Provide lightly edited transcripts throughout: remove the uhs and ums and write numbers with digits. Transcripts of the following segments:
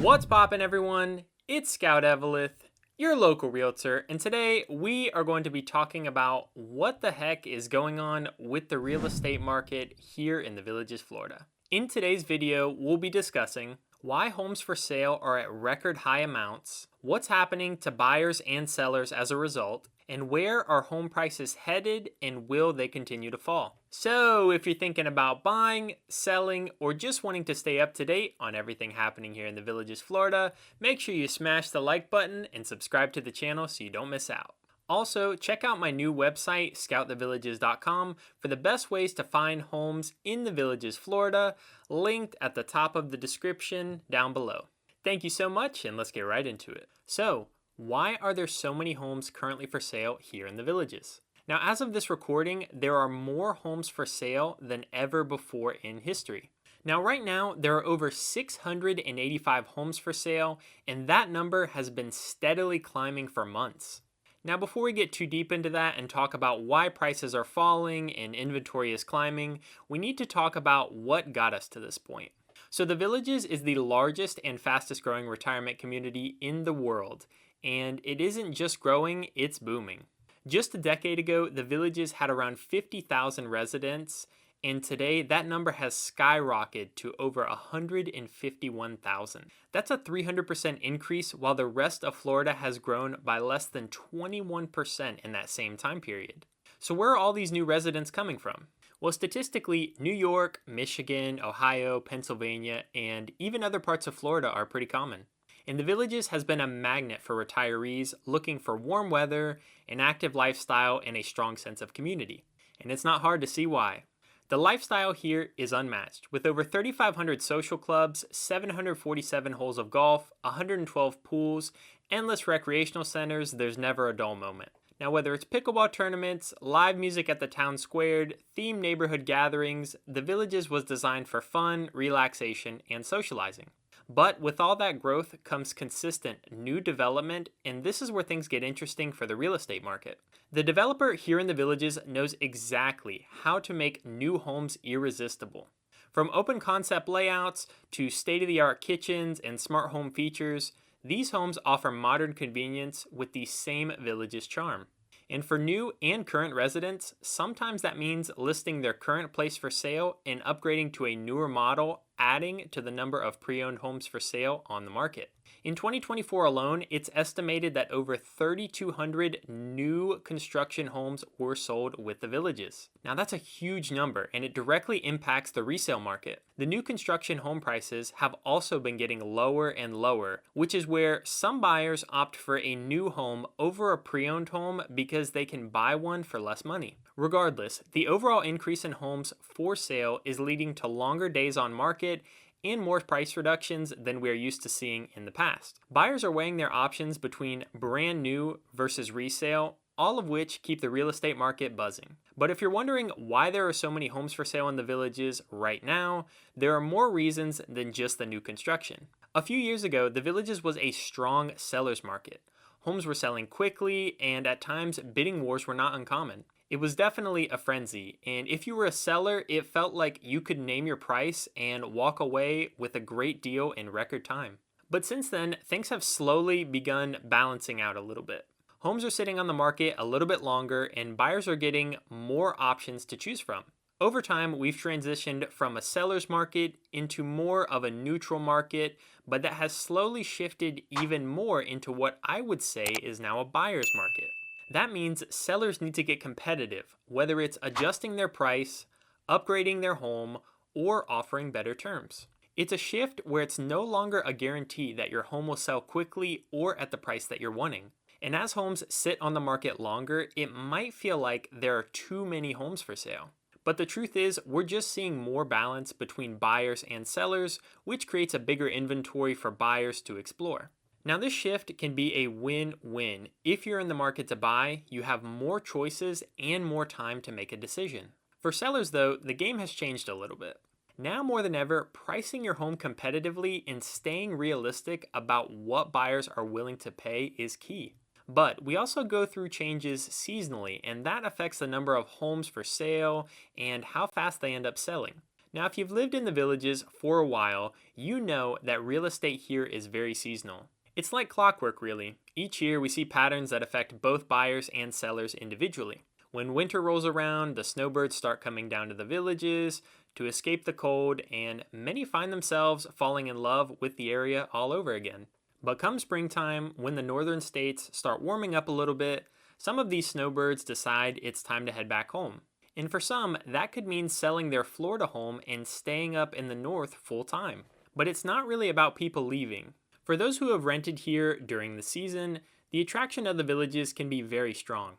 What's poppin', everyone? It's Scout Eveleth, your local realtor, and today we are going to be talking about what the heck is going on with the real estate market here in the Villages, Florida. In today's video, we'll be discussing why homes for sale are at record high amounts, what's happening to buyers and sellers as a result, and where are home prices headed and will they continue to fall. So if you're thinking about buying, selling, or just wanting to stay up to date on everything happening here in the Villages, Florida, make sure you smash the like button and subscribe to the channel so you don't miss out. Also, check out my new website, scoutthevillages.com, for the best ways to find homes in the Villages, Florida, linked at the top of the description down below. Thank you so much, and let's get right into it. So, why are there so many homes currently for sale here in the Villages? Now, as of this recording, there are more homes for sale than ever before in history. Now, right now, there are over 685 homes for sale, and that number has been steadily climbing for months. Now, before we get too deep into that and talk about why prices are falling and inventory is climbing, we need to talk about what got us to this point. So the Villages is the largest and fastest growing retirement community in the world, and it isn't just growing, it's booming. Just a decade ago, the Villages had around 50,000 residents, and today that number has skyrocketed to over 151,000. That's a 300% increase, while the rest of Florida has grown by less than 21% in that same time period. So where are all these new residents coming from? Well, statistically, New York, Michigan, Ohio, Pennsylvania, and even other parts of Florida are pretty common. And the Villages has been a magnet for retirees looking for warm weather, an active lifestyle, and a strong sense of community. And it's not hard to see why. The lifestyle here is unmatched, with over 3,500 social clubs, 747 holes of golf, 112 pools, endless recreational centers. There's never a dull moment. Now, whether it's pickleball tournaments, live music at the town squared, themed neighborhood gatherings, the Villages was designed for fun, relaxation, and socializing. But with all that growth comes consistent new development, and this is where things get interesting for the real estate market. The developer here in the Villages knows exactly how to make new homes irresistible. From open concept layouts to state-of-the-art kitchens and smart home features, these homes offer modern convenience with the same Villages charm. And for new and current residents, sometimes that means listing their current place for sale and upgrading to a newer model, adding to the number of pre-owned homes for sale on the market. In 2024 alone, it's estimated that over 3,200 new construction homes were sold with the Villages. Now that's a huge number, and it directly impacts the resale market. The new construction home prices have also been getting lower and lower, which is where some buyers opt for a new home over a pre-owned home because they can buy one for less money. Regardless, the overall increase in homes for sale is leading to longer days on market and more price reductions than we are used to seeing in the past. Buyers are weighing their options between brand new versus resale, all of which keep the real estate market buzzing. But if you're wondering why there are so many homes for sale in the Villages right now, there are more reasons than just the new construction. A few years ago, the Villages was a strong seller's market. Homes were selling quickly, and at times, bidding wars were not uncommon. It was definitely a frenzy, and if you were a seller, it felt like you could name your price and walk away with a great deal in record time. But since then, things have slowly begun balancing out a little bit. Homes are sitting on the market a little bit longer, and buyers are getting more options to choose from. Over time, we've transitioned from a seller's market into more of a neutral market, but that has slowly shifted even more into what I would say is now a buyer's market. That means sellers need to get competitive, whether it's adjusting their price, upgrading their home, or offering better terms. It's a shift where it's no longer a guarantee that your home will sell quickly or at the price that you're wanting. And as homes sit on the market longer, it might feel like there are too many homes for sale. But the truth is, we're just seeing more balance between buyers and sellers, which creates a bigger inventory for buyers to explore. Now, this shift can be a win-win. If you're in the market to buy, you have more choices and more time to make a decision. For sellers, though, the game has changed a little bit. Now more than ever, pricing your home competitively and staying realistic about what buyers are willing to pay is key. But we also go through changes seasonally, and that affects the number of homes for sale and how fast they end up selling. Now, if you've lived in the Villages for a while, you know that real estate here is very seasonal. It's like clockwork, really. Each year, we see patterns that affect both buyers and sellers individually. When winter rolls around, the snowbirds start coming down to the Villages to escape the cold, and many find themselves falling in love with the area all over again. But come springtime, when the northern states start warming up a little bit, some of these snowbirds decide it's time to head back home. And for some, that could mean selling their Florida home and staying up in the north full time. But it's not really about people leaving. For those who have rented here during the season, the attraction of the Villages can be very strong.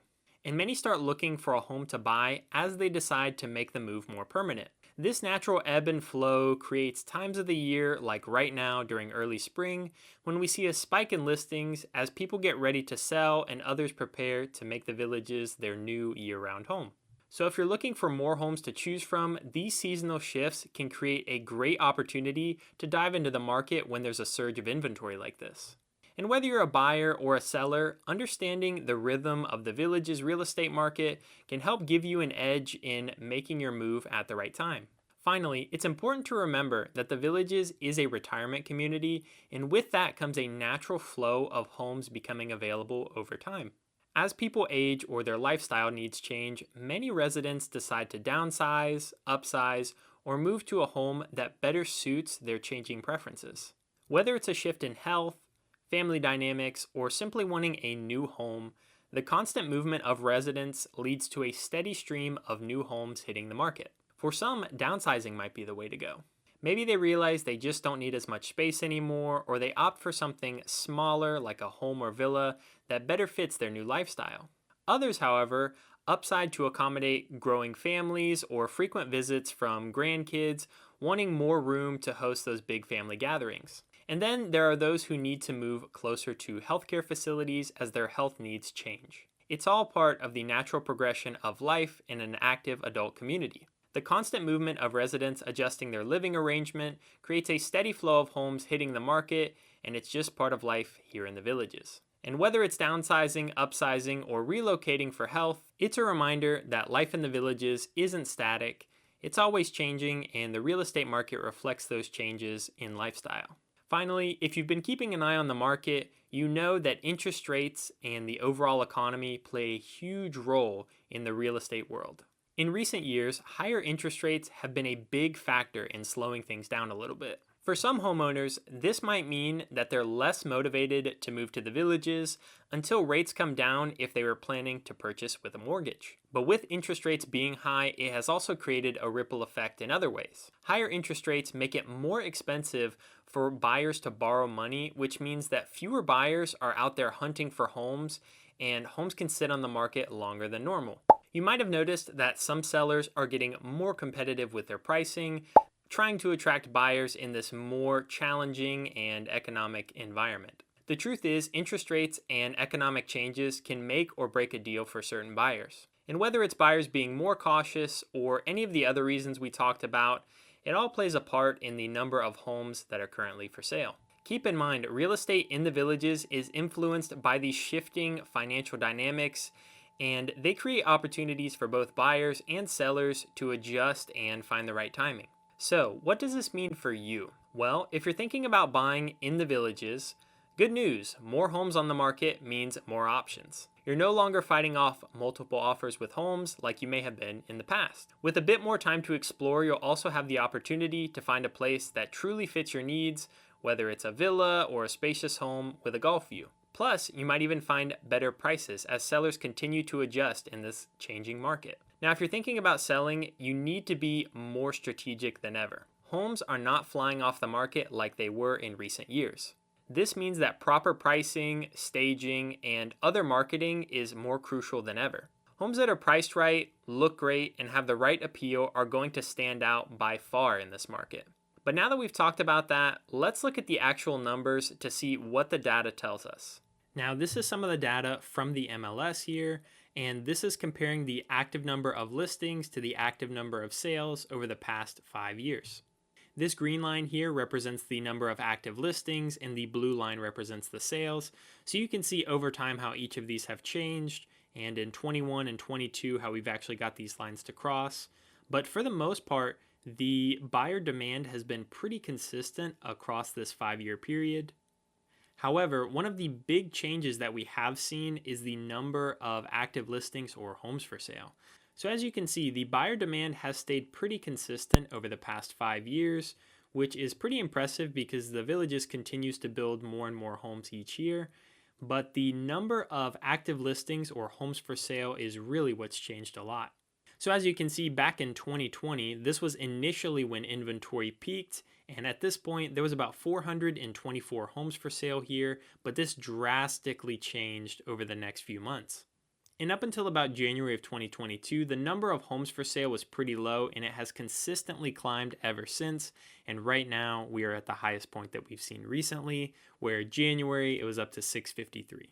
And many start looking for a home to buy as they decide to make the move more permanent. This natural ebb and flow creates times of the year, like right now during early spring, when we see a spike in listings as people get ready to sell and others prepare to make the Villages their new year-round home. So if you're looking for more homes to choose from, these seasonal shifts can create a great opportunity to dive into the market when there's a surge of inventory like this. And whether you're a buyer or a seller, understanding the rhythm of the Villages real estate market can help give you an edge in making your move at the right time. Finally, it's important to remember that the Villages is a retirement community, and with that comes a natural flow of homes becoming available over time. As people age or their lifestyle needs change, many residents decide to downsize, upsize, or move to a home that better suits their changing preferences. Whether it's a shift in health, family dynamics, or simply wanting a new home, the constant movement of residents leads to a steady stream of new homes hitting the market. For some, downsizing might be the way to go. Maybe they realize they just don't need as much space anymore, or they opt for something smaller like a home or villa that better fits their new lifestyle. Others, however, upside to accommodate growing families or frequent visits from grandkids, wanting more room to host those big family gatherings. And then there are those who need to move closer to healthcare facilities as their health needs change. It's all part of the natural progression of life in an active adult community. The constant movement of residents adjusting their living arrangement creates a steady flow of homes hitting the market, and it's just part of life here in the Villages. And whether it's downsizing, upsizing, or relocating for health, it's a reminder that life in the Villages isn't static, it's always changing, and the real estate market reflects those changes in lifestyle. Finally, if you've been keeping an eye on the market, you know that interest rates and the overall economy play a huge role in the real estate world. In recent years, higher interest rates have been a big factor in slowing things down a little bit. For some homeowners, this might mean that they're less motivated to move to the Villages until rates come down if they were planning to purchase with a mortgage. But with interest rates being high, it has also created a ripple effect in other ways. Higher interest rates make it more expensive for buyers to borrow money, which means that fewer buyers are out there hunting for homes, and homes can sit on the market longer than normal. You might have noticed that some sellers are getting more competitive with their pricing, trying to attract buyers in this more challenging and economic environment. The truth is, interest rates and economic changes can make or break a deal for certain buyers. And whether it's buyers being more cautious or any of the other reasons we talked about, it all plays a part in the number of homes that are currently for sale. Keep in mind, real estate in the Villages is influenced by these shifting financial dynamics, and they create opportunities for both buyers and sellers to adjust and find the right timing. So, what does this mean for you? Well, if you're thinking about buying in the Villages, good news, more homes on the market means more options. You're no longer fighting off multiple offers with homes like you may have been in the past. With a bit more time to explore, you'll also have the opportunity to find a place that truly fits your needs, whether it's a villa or a spacious home with a golf view. Plus, you might even find better prices as sellers continue to adjust in this changing market. Now, if you're thinking about selling, you need to be more strategic than ever. Homes are not flying off the market like they were in recent years. This means that proper pricing, staging, and other marketing is more crucial than ever. Homes that are priced right, look great, and have the right appeal are going to stand out by far in this market. But now that we've talked about that, let's look at the actual numbers to see what the data tells us. Now, this is some of the data from the MLS here, and this is comparing the active number of listings to the active number of sales over the past 5 years. This green line here represents the number of active listings, and the blue line represents the sales. So you can see over time how each of these have changed, and in 21 and 22 how we've actually got these lines to cross. But for the most part, The buyer demand has been pretty consistent across this 5-year period. However, one of the big changes that we have seen is the number of active listings or homes for sale. So as you can see, the buyer demand has stayed pretty consistent over the past 5 years, which is pretty impressive because the Villages continues to build more and more homes each year. But the number of active listings or homes for sale is really what's changed a lot. So as you can see, back in 2020, this was initially when inventory peaked, and at this point there was about 424 homes for sale here, but this drastically changed over the next few months. And up until about January of 2022, the number of homes for sale was pretty low, and it has consistently climbed ever since. And right now we are at the highest point that we've seen recently, where January it was up to 653.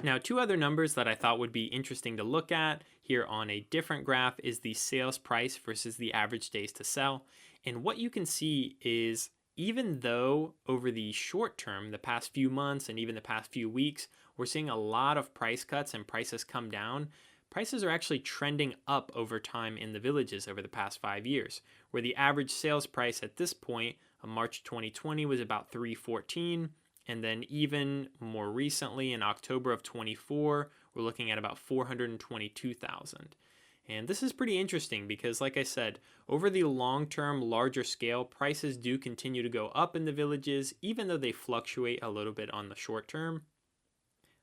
Now, two other numbers that I thought would be interesting to look at here on a different graph is the sales price versus the average days to sell. And what you can see is even though over the short term, the past few months and even the past few weeks, we're seeing a lot of price cuts and prices come down, prices are actually trending up over time in the Villages over the past 5 years, where the average sales price at this point of March 2020 was about $314. And then even more recently in October of 24, we're looking at about $422,000. And this is pretty interesting because, like I said, over the long-term, larger scale, prices do continue to go up in the Villages, even though they fluctuate a little bit on the short term.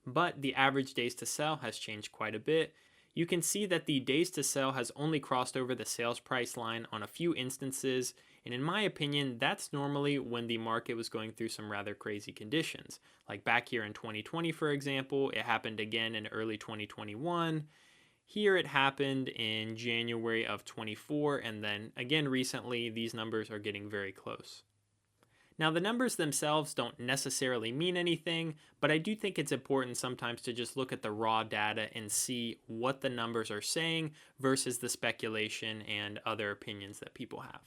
But the average days to sell has changed quite a bit. You can see that the days to sell has only crossed over the sales price line on a few instances, and in my opinion, that's normally when the market was going through some rather crazy conditions. Like back here in 2020, for example, it happened again in early 2021. Here it happened in January of 24, and then again recently, these numbers are getting very close. Now, the numbers themselves don't necessarily mean anything, but I do think it's important sometimes to just look at the raw data and see what the numbers are saying versus the speculation and other opinions that people have.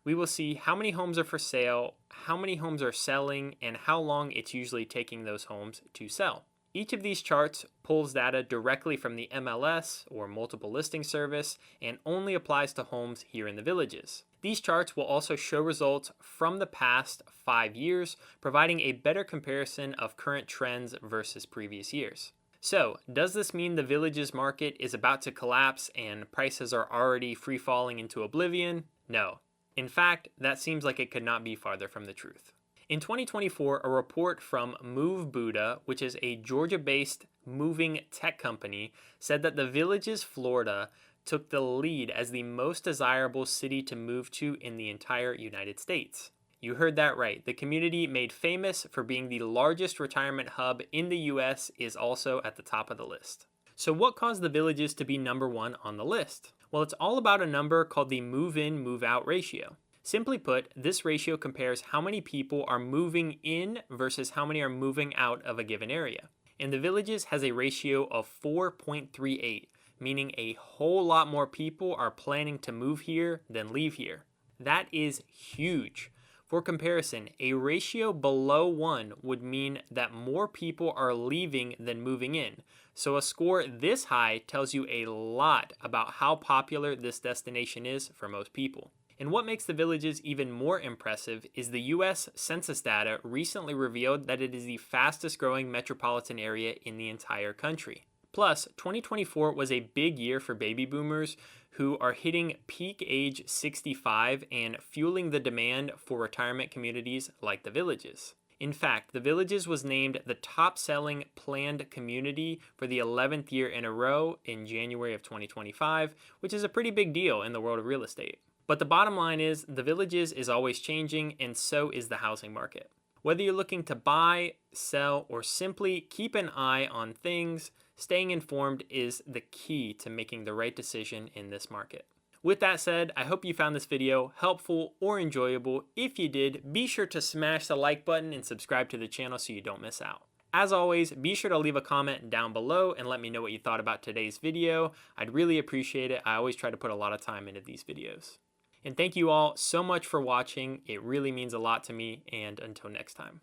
We will see how many homes are for sale, how many homes are selling, and how long it's usually taking those homes to sell. Each of these charts pulls data directly from the MLS or multiple listing service and only applies to homes here in the Villages. These charts will also show results from the past 5 years, providing a better comparison of current trends versus previous years. So, does this mean the Villages market is about to collapse and prices are already free falling into oblivion? No. In fact, that seems like it could not be farther from the truth. In 2024, a report from Move Buddha, which is a Georgia-based moving tech company, said that the Villages, Florida, took the lead as the most desirable city to move to in the entire United States. You heard that right. The community made famous for being the largest retirement hub in the US is also at the top of the list. So what caused the Villages to be number one on the list? Well, it's all about a number called the move-in, move-out ratio. Simply put, this ratio compares how many people are moving in versus how many are moving out of a given area. And the Villages has a ratio of 4.38, meaning a whole lot more people are planning to move here than leave here. That is huge. For comparison, a ratio below 1 would mean that more people are leaving than moving in. So a score this high tells you a lot about how popular this destination is for most people. And what makes the Villages even more impressive is the US Census data recently revealed that it is the fastest growing metropolitan area in the entire country. Plus, 2024 was a big year for baby boomers who are hitting peak age 65 and fueling the demand for retirement communities like the Villages. In fact, the Villages was named the top-selling planned community for the 11th year in a row in January of 2025, which is a pretty big deal in the world of real estate. But the bottom line is, the Villages is always changing, and so is the housing market. Whether you're looking to buy, sell, or simply keep an eye on things, staying informed is the key to making the right decision in this market. With that said, I hope you found this video helpful or enjoyable. If you did, be sure to smash the like button and subscribe to the channel so you don't miss out. As always, be sure to leave a comment down below and let me know what you thought about today's video. I'd really appreciate it. I always try to put a lot of time into these videos. And thank you all so much for watching. It really means a lot to me, and until next time.